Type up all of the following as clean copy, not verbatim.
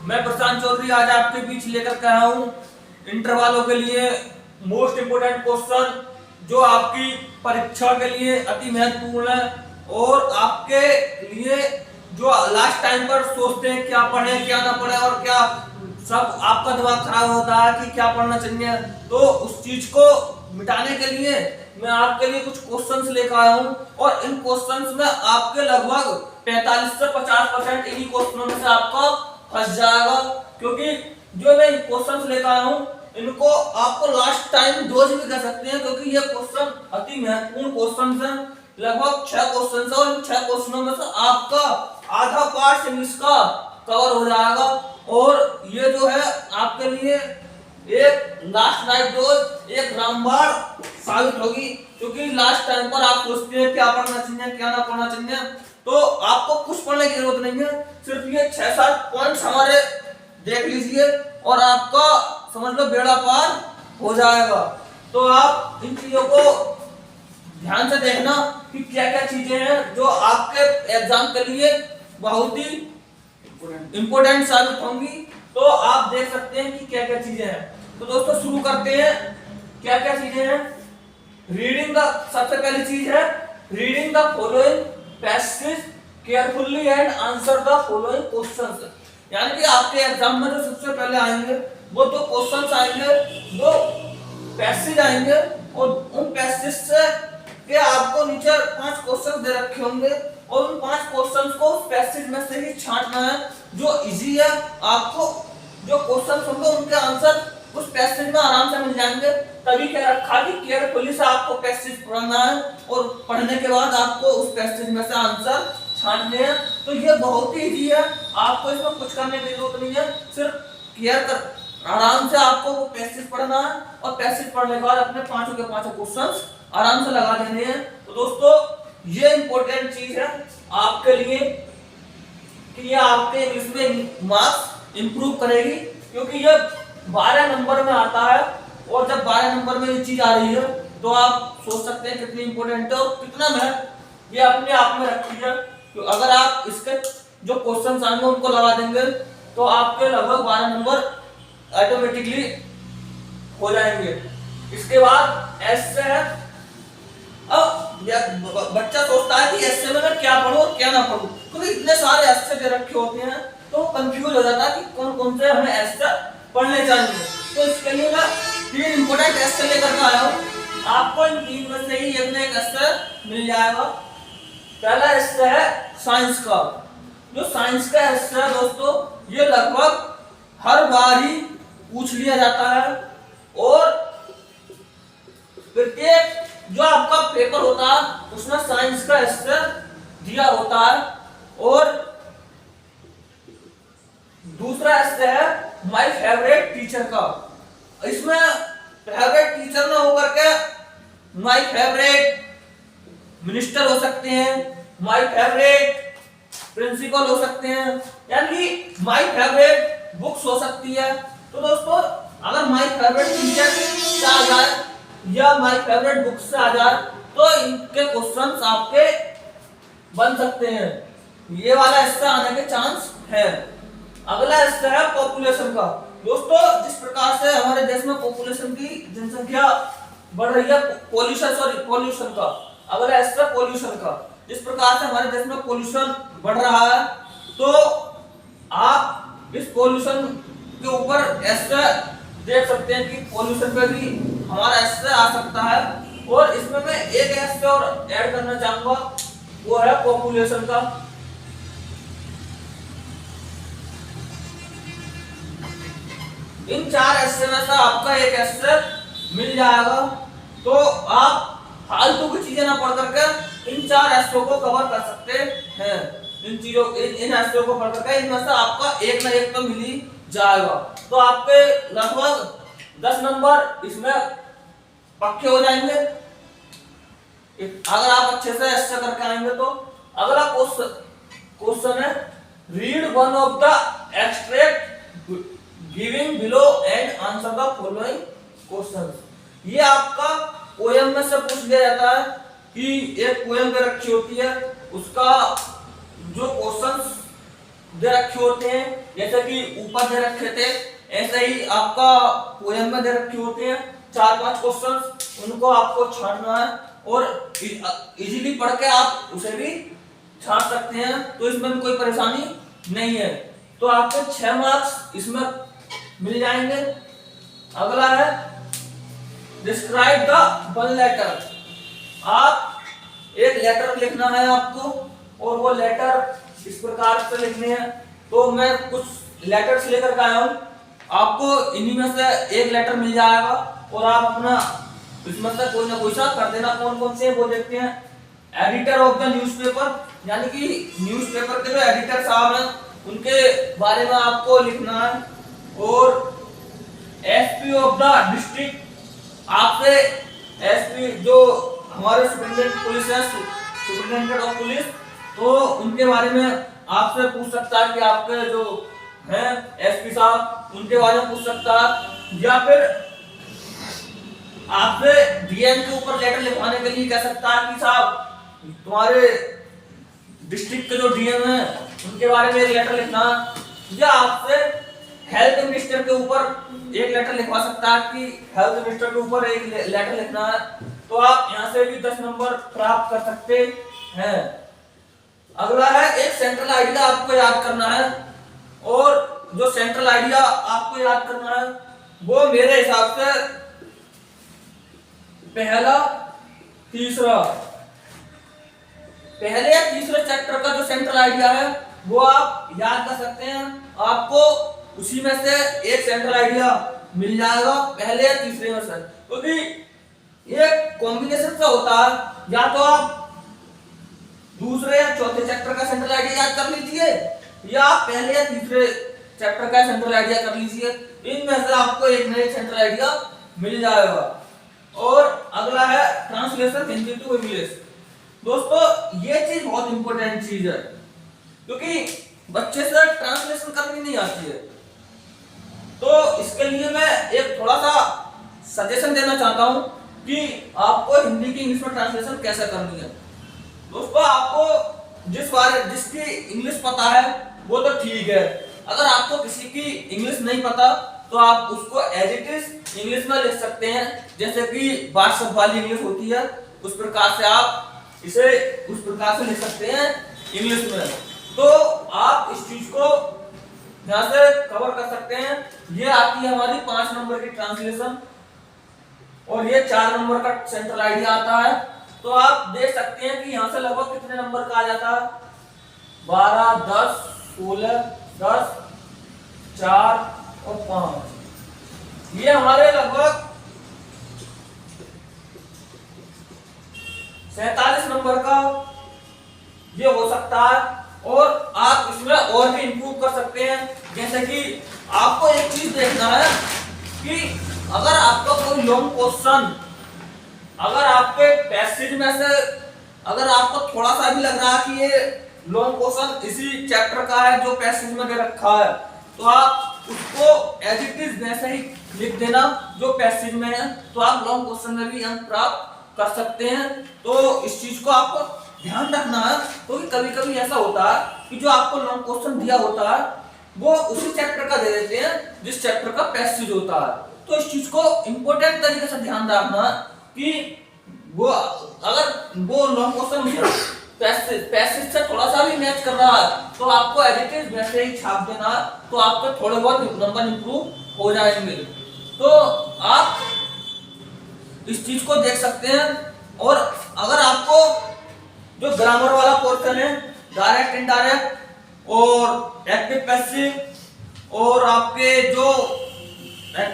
मैं प्रशांत चौधरी आज आपके बीच लेकर के आया हूँ इंटर वालों के लिए मोस्ट इम्पोर्टेंट क्वेश्चन जो आपकी परीक्षा के लिए अति महत्वपूर्ण है और आपके लिए जो लास्ट टाइम पर सोचते हैं क्या पढ़े क्या ना पढ़े और क्या सब आपका दिमाग खराब होता है कि क्या पढ़ना चाहिए, तो उस चीज को मिटाने के लिए मैं आपके लिए कुछ क्वेश्चंस लेकर आया हूँ और इन क्वेश्चंस में आपके लगभग 45 से 50% इन्हीं क्वेश्चनों में से आपका फंस जाएगा, क्योंकि जो मैं क्वेश्चंस लेकर आया हूँ इनको आपको लास्ट टाइम डोज भी कह सकते हैं, क्योंकि ये क्वेश्चन अति महत्वपूर्ण क्वेश्चन हैं। लगभग 6 क्वेश्चन है और इन 6 क्वेश्चनों में से आपका आधा पार्ट इंग्लिश का कवर हो जाएगा और ये जो है आपके लिए एक लास्ट नाइट डोज एक रामबाण साबित होगी, क्योंकि लास्ट टाइम पर आप सोचते हैं क्या पढ़ना चाहिए क्या ना पढ़ना चाहिए, तो आपको कुछ पढ़ने की जरूरत नहीं है, सिर्फ ये 6-7 पॉइंट्स हमारे देख लीजिए और आपका समझ लो बेड़ा पार हो जाएगा। तो आप इन चीजों को ध्यान से देखना कि क्या क्या चीजें हैं जो आपके एग्जाम के लिए बहुत ही इंपोर्टेंट साबित होंगी, तो आप देख सकते हैं कि क्या क्या चीजें हैं। तो दोस्तों शुरू करते हैं। क्या क्या चीजें हैं? रीडिंग द, सबसे पहली चीज है reading the following passage carefully and answer the following questions. यानी कि आपके एग्जाम में जो सबसे पहले आएंगे वो तो क्वेश्चंस आएंगे, दो पैसेज आएंगे और उन पैसेज से के आपको नीचे 5 क्वेश्चन दे रखे होंगे और उन 5 क्वेश्चंस को उस पैसेज में से ही छांटना है जो इजी है। आपको जो क्वेश्चंस होंगे उनके आंसर उस पैसेज में आराम से मिल जाएंगे। तभी क्या रखा कि केयरफुली से आपको पैसेज पढ़ना है और पढ़ने के बाद आपको उस पैसेज में से आंसर छांटने हैं। तो ये बहुत ही इजी है, आपको इसमें कुछ करने की जरूरत नहीं है, सिर्फ केयर कर आराम से आपको वो पैसेज पढ़ना है और पैसेज पढ़ने के बाद अपने 5 के 5 क्वेश्चंस आराम से लगा देने हैं। तो दोस्तों ये इंपॉर्टेंट चीज है आपके लिए कि ये आपके इंग्लिश में मार्क्स इंप्रूव करेगी, क्योंकि ये 12 नंबर में आता है और जब 12 नंबर में ये चीज आ रही है तो आप सोच सकते हैं कितनी इंपॉर्टेंट है और कितना महत्व ये अपने आप में रखती है। तो अगर आप इसके जो क्वेश्चंस आएंगे उनको लगा देंगे तो आपके लगभग 12 नंबर ऑटोमेटिकली हो जाएंगे। इसके बाद एस्से है। अब बच्चा सोचता है कि एस्से में मैं क्या पढूं और क्या ना पढूं, क्योंकि इतने सारे एस्से दे रखे होते हैं तो कंफ्यूज हो जाता है कि कौन कौन से हमें एस्से पढ़ने चाहिए। तो इसके लिए मैं 3 इंपॉर्टेंट एस्से लेकर के आया हूँ। आपको इन 3 में से ही एक ना एक एस्से मिल जाएगा। पहला एस्से है साइंस का। जो साइंस का एस्से है दोस्तों ये लगभग हर बार ही पूछ लिया जाता है और प्रत्येक जो आपका पेपर होता है उसमें साइंस का एस्से दिया होता है। और दूसरा एस्से है माय फेवरेट टीचर का। इसमें फेवरेट टीचर ना होकर के माय फेवरेट मिनिस्टर हो सकते हैं, माय फेवरेट प्रिंसिपल हो सकते हैं, यानी माय फेवरेट बुक्स हो सकती है। तो दोस्तों अगर माय फेवरेट टीचर से आ जाए या माय फेवरेट बुक से आ जाए तो इनके क्वेश्चंस आपके बन सकते हैं, ये वाला हिस्सा आने के चांस है। अगला हिस्सा है पॉपुलेशन का। दोस्तों जिस प्रकार से हमारे देश में पॉपुलेशन की जनसंख्या बढ़ रही है, पॉल्यूशन का अगला हिस्सा पॉल्यूशन का। जिस प्रकार से हमारे देश में पॉल्यूशन बढ़ रहा है तो आप इस पॉल्यूशन के ऊपर एस्से देख सकते हैं कि पॉल्यूशन पे भी हमारा एस्से आ सकता है। और इसमें मैं एक एस्से और ऐड करना चाहूंगा, वो है पॉपुलेशन का। इन 4 एस्से में से आपका एक एस्से मिल जाएगा, तो आप फालतू की चीजें ना पढ़ करके इन 4 एस्सों को कवर कर सकते हैं। इन एस्सों को पढ़ करके इनमें से आपका एक ना एक तो मिल ही जाएगा। तो आपके लगभग 10 नंबर इसमें पक्के हो जाएंगे अगर आप अच्छे से एस्से करके आएंगे तो। अगला क्वेश्चन है read one of the extract giving below and answer the following questions. ये आपका पोएम में से पूछ लिया जाता है कि एक पोएम में रखी होती है, उसका जो क्वेश्चंस दे रखे होते हैं, जैसे कि ऊपर दे रखे थे, ऐसे ही आपका पोएम में दे रखे होते हैं 4-5 क्वेश्चंस, उनको आपको छांटना है और इजीली पढ़ के आप उसे भी छांट सकते हैं, तो इसमें कोई परेशानी नहीं है। तो आपके 6 मार्क्स इसमें मिल जाएंगे। अगला है डिस्क्राइब द वन लेटर। आप एक लेटर लिखना है आपको, और वो लेटर इस प्रकार से लिखने हैं। तो मैं कुछ लेटर्स लेकर के आया हूं, आपको इन्हीं में से एक लेटर मिल जाएगा और आप अपना इसमें से कोई ना कोई सा कर देना। कौन कौन से वो देखते हैं। एडिटर ऑफ द न्यूज़पेपर, यानी कि न्यूज़पेपर के जो एडिटर साहब हैं उनके बारे में आपको लिखना है। और एसपी ऑफ द डिस्ट्रिक्ट, आपसे एसपी जो हमारे सुपरिटेंडेंट पुलिस है, सुपरिटेंडेंट ऑफ पुलिस, तो उनके बारे में आपसे पूछ सकता है कि आपके जो हैं एसपी साहब उनके बारे में पूछ सकता है, या फिर आपसे डीएम के ऊपर लेटर लिखवाने के लिए कह सकता है कि साहब तुम्हारे डिस्ट्रिक्ट के जो डीएम हैं उनके बारे में एक लेटर लिखना, या आपसे हेल्थ मिनिस्टर के ऊपर एक लेटर लिखवा सकता है कि हेल्थ मिनिस्टर के ऊपर एक लेटर लिखना है। तो आप यहाँ से भी 10 नंबर प्राप्त कर सकते हैं। अगला है एक सेंट्रल आइडिया आपको याद करना है, और जो सेंट्रल आइडिया आपको याद करना है वो मेरे हिसाब से पहले या तीसरे चैप्टर का जो सेंट्रल आइडिया है वो आप याद कर सकते हैं। आपको उसी में से एक सेंट्रल आइडिया मिल जाएगा पहले या तीसरे में से, क्योंकि ये कॉम्बिनेशन से होता है। या तो आप दूसरे या चौथे चैप्टर का सेंट्रल आइडिया याद कर लीजिए, या आप पहले या तीसरे चैप्टर का सेंट्रल आइडिया कर लीजिए, इनमें से आपको एक नया सेंट्रल आइडिया मिल जाएगा। और अगला है ट्रांसलेशन हिंदी टू इंग्लिश। दोस्तों ये चीज बहुत इंपॉर्टेंट चीज है, क्योंकि बच्चे से ट्रांसलेशन करनी नहीं आती है। तो इसके लिए मैं एक थोड़ा सा सजेशन देना चाहता हूं कि आपको हिंदी की इंग्लिश में ट्रांसलेशन कैसे करनी है। दोस्तों आपको जिसकी इंग्लिश पता है वो तो ठीक है, अगर आपको किसी की इंग्लिश नहीं पता तो आप उसको एज इट इज इंग्लिश में लिख सकते हैं, जैसे कि व्हाट्सएप वाली इंग्लिश होती है उस प्रकार से आप इसे उस प्रकार से लिख सकते हैं इंग्लिश में। तो आप इस चीज को यहाँ से कवर कर सकते हैं। ये आती है हमारी 5 नंबर की ट्रांसलेशन, और ये 4 नंबर का सेंट्रल आइडिया आता है। तो आप देख सकते हैं कि यहाँ से लगभग कितने नंबर का आ जाता है, 12, 10, 16, 10, 4 और 5। ये हमारे लगभग 47 नंबर का ये हो सकता है। और आप इसमें और भी इंप्रूव कर सकते हैं, जैसे कि आपको एक चीज देखना है कि अगर आपका कोई लॉन्ग क्वेश्चन, अगर आपके पैसेज में से अगर आपको थोड़ा सा भी लग रहा है कि ये लॉन्ग क्वेश्चन इसी चैप्टर का है जो पैसेज में दे रखा है, तो आप उसको एज इट इज वैसे ही लिख देना जो पैसेज में है, तो आप लॉन्ग क्वेश्चन में भी अंक प्राप्त कर सकते हैं। तो इस चीज को आपको ध्यान रखना है, क्योंकि कभी कभी ऐसा होता है कि जो आपको लॉन्ग क्वेश्चन दिया होता है वो उसी चैप्टर का दे देते हैं जिस चैप्टर का पैसेज होता है। तो इस चीज को इंपॉर्टेंट तरीके से ध्यान रखना कि वो अगर वो लॉन्ग क्वेश्चन पैसेज से थोड़ा सा भी मैच कर रहा है तो आपको एज इट इज वैसे ही छाप देना, तो आपके थोड़े बहुत नंबर इंप्रूव हो जाएंगे। तो आप इस चीज को देख सकते हैं। और अगर आपको जो ग्रामर वाला पोर्शन है, डायरेक्ट इनडायरेक्ट और एक्टिव पैसिव और आपके जो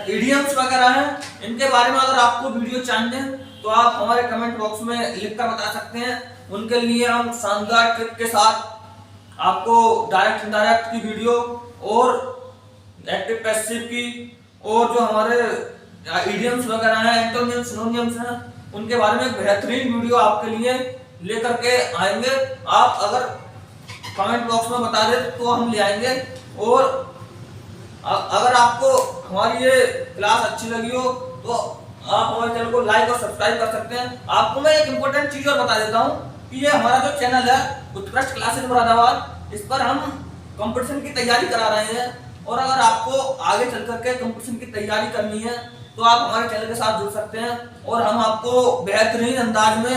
इडियम्स वगैरह हैं, इनके बारे में अगर आपको वीडियो चाहिए तो आप हमारे कमेंट बॉक्स में लिखकर बता सकते हैं। उनके लिए हम शानदार ट्रिक के साथ आपको डायरेक्ट इनडायरेक्ट की वीडियो और एक्टिव पैसिव की और जो हमारे इडियम्स वगैरह हैं, एंटोनिम्स, सिनोनिम्स हैं, उनके बारे में एक बेहतरीन वीडियो आपके लिए लेकर के आएंगे। आप अगर कमेंट बॉक्स में बता दें तो हम ले आएंगे। और अगर आपको हमारी ये क्लास अच्छी लगी हो तो आप हमारे चैनल को लाइक और सब्सक्राइब कर सकते हैं। आपको मैं एक इम्पोर्टेंट चीज और बता देता हूँ कि ये हमारा जो चैनल है उत्कृष्ट क्लासेस मुरादाबाद, इस पर हम कंपटीशन की तैयारी करा रहे हैं। और अगर आपको आगे चल करके कंपटीशन की तैयारी करनी है तो आप हमारे चैनल के साथ जुड़ सकते हैं और हम आपको बेहतरीन अंदाज में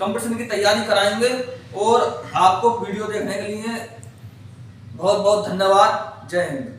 कंपटीशन की तैयारी कराएंगे। और आपको वीडियो देखने के लिए बहुत बहुत धन्यवाद। जय हिंद।